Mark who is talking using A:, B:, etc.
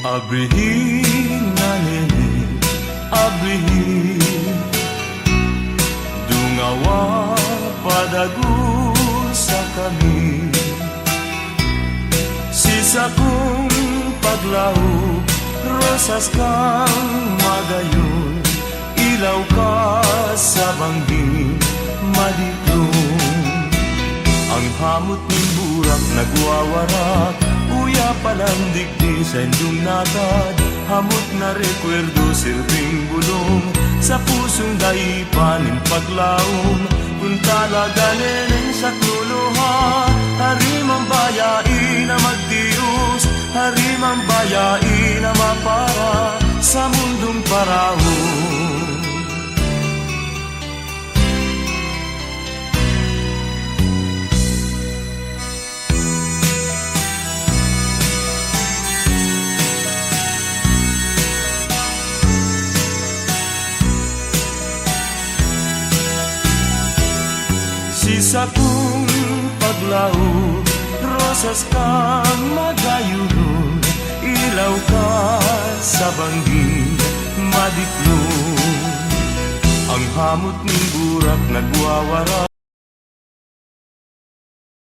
A: Abrihin na nene, abrihin dungawa padagu sa kami. Sisa kong paglaho, rosas kang magayon, ilaw ka sa bangging madiklong. Ang hamot ng burak nagwawarak, uya palang digdi sa indong natad. Hamot na rekwerdo silbing bulong, sa pusong daipanin paglaom. Kung talaga neneng sa tuluha, harimang bayai na magtius, harimang bayai na mapara sa mundong parahon. Sisa kong paglaho, rosas kang magayunon, ilaw ka sa bangging madiklong. Ang hamot ng burak nagwawara.